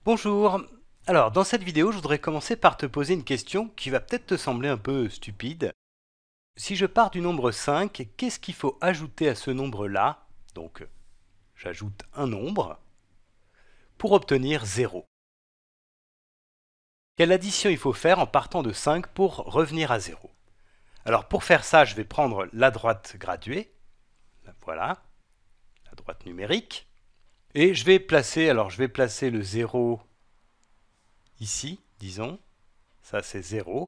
Bonjour. Alors, dans cette vidéo, je voudrais commencer par te poser une question qui va peut-être te sembler un peu stupide. Si je pars du nombre 5, qu'est-ce qu'il faut ajouter à ce nombre-là? Donc, j'ajoute un nombre pour obtenir 0. Quelle addition il faut faire en partant de 5 pour revenir à 0? Alors, pour faire ça, je vais prendre la droite graduée, voilà, la droite numérique, et je vais placer le 0 ici, disons, ça c'est 0.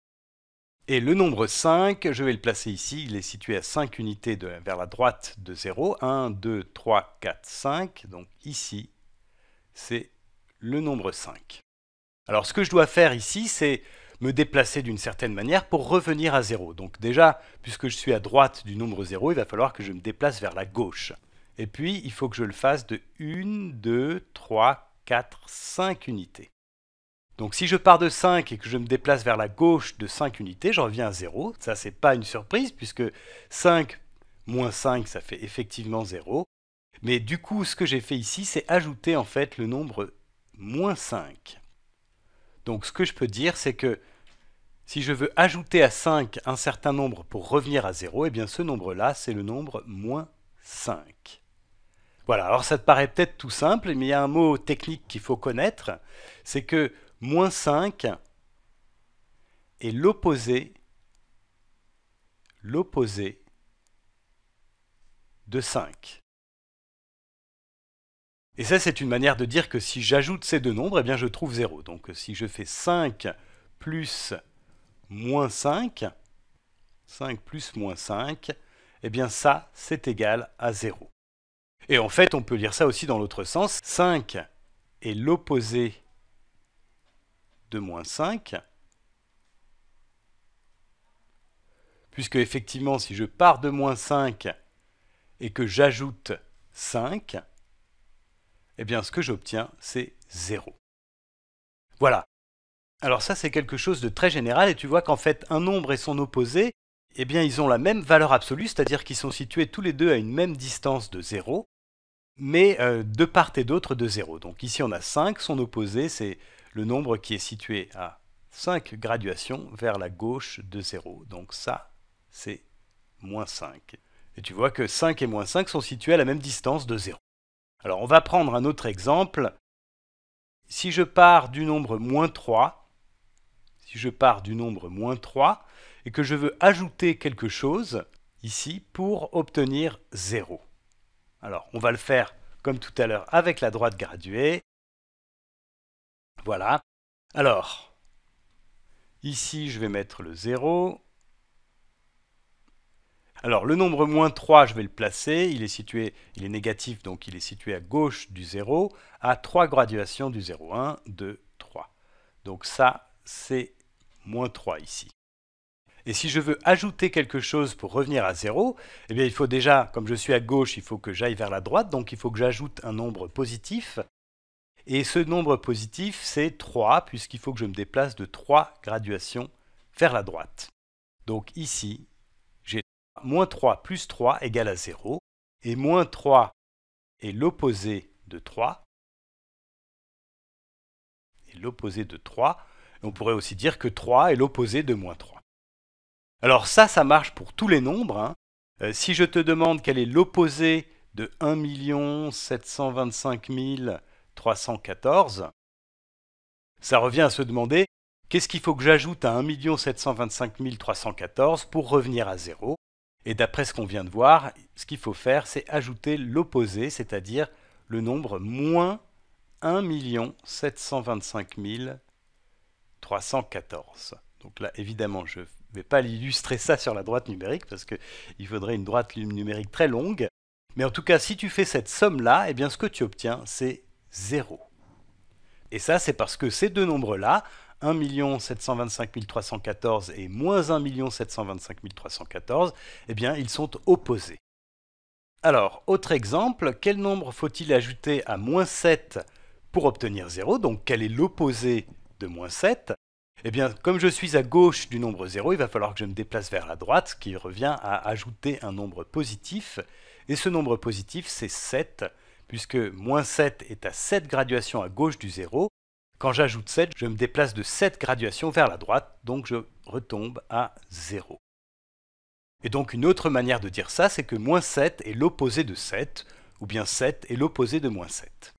Et le nombre 5, je vais le placer ici, il est situé à 5 unités vers la droite de 0. 1, 2, 3, 4, 5. Donc ici, c'est le nombre 5. Alors ce que je dois faire ici, c'est me déplacer d'une certaine manière pour revenir à 0. Donc déjà, puisque je suis à droite du nombre 0, il va falloir que je me déplace vers la gauche. Et puis, il faut que je le fasse de 1, 2, 3, 4, 5 unités. Donc si je pars de 5 et que je me déplace vers la gauche de 5 unités, je reviens à 0. Ça, c'est pas une surprise puisque 5 moins 5, ça fait effectivement 0. Mais du coup, ce que j'ai fait ici, c'est ajouter en fait le nombre moins 5. Donc ce que je peux dire, c'est que si je veux ajouter à 5 un certain nombre pour revenir à 0, eh bien ce nombre-là, c'est le nombre moins 5. Voilà, alors ça te paraît peut-être tout simple, mais il y a un mot technique qu'il faut connaître, c'est que moins 5 est l'opposé de 5. Et ça, c'est une manière de dire que si j'ajoute ces deux nombres, eh bien je trouve 0. Donc si je fais 5 plus moins 5, 5 plus moins 5, eh bien ça, c'est égal à 0. Et en fait, on peut lire ça aussi dans l'autre sens. 5 est l'opposé de moins 5, puisque effectivement, si je pars de moins 5 et que j'ajoute 5, eh bien ce que j'obtiens, c'est 0. Voilà. Alors ça, c'est quelque chose de très général, et tu vois qu'en fait, un nombre et son opposé, eh bien, ils ont la même valeur absolue, c'est-à-dire qu'ils sont situés tous les deux à une même distance de 0, mais de part et d'autre de 0. Donc ici, on a 5, son opposé, c'est le nombre qui est situé à 5 graduations vers la gauche de 0. Donc ça, c'est moins 5. Et tu vois que 5 et moins 5 sont situés à la même distance de 0. Alors on va prendre un autre exemple. Si je pars du nombre moins 3, et que je veux ajouter quelque chose ici pour obtenir 0. Alors on va le faire comme tout à l'heure avec la droite graduée. Voilà. Alors, ici je vais mettre le 0. Alors le nombre moins 3, je vais le placer, il est négatif, donc il est situé à gauche du 0, à 3 graduations du 0. 1, 2, 3. Donc ça, c'est moins 3 ici. Et si je veux ajouter quelque chose pour revenir à 0, eh bien il faut déjà, comme je suis à gauche, il faut que j'aille vers la droite, donc il faut que j'ajoute un nombre positif. Et ce nombre positif, c'est 3, puisqu'il faut que je me déplace de 3 graduations vers la droite. Donc ici, j'ai moins 3 plus 3 égale à 0, et moins 3 est l'opposé de 3. Et l'opposé de 3, on pourrait aussi dire que 3 est l'opposé de moins 3. Alors ça marche pour tous les nombres. Hein. Si je te demande quel est l'opposé de 1 725 314, ça revient à se demander qu'est-ce qu'il faut que j'ajoute à 1 725 314 pour revenir à 0. Et d'après ce qu'on vient de voir, ce qu'il faut faire, c'est ajouter l'opposé, c'est-à-dire le nombre moins 1 725 314. Donc là, évidemment, je ne vais pas illustrer ça sur la droite numérique parce qu'il faudrait une droite numérique très longue. Mais en tout cas, si tu fais cette somme-là, eh bien, ce que tu obtiens, c'est 0. Et ça, c'est parce que ces deux nombres-là, 1 725 314 et moins 1 725 314, eh bien, ils sont opposés. Alors, autre exemple, quel nombre faut-il ajouter à moins 7 pour obtenir 0? Donc, quel est l'opposé de moins 7? Eh bien, comme je suis à gauche du nombre 0, il va falloir que je me déplace vers la droite, ce qui revient à ajouter un nombre positif. Et ce nombre positif, c'est 7, puisque moins 7 est à 7 graduations à gauche du 0. Quand j'ajoute 7, je me déplace de 7 graduations vers la droite, donc je retombe à 0. Et donc une autre manière de dire ça, c'est que moins 7 est l'opposé de 7, ou bien 7 est l'opposé de moins 7.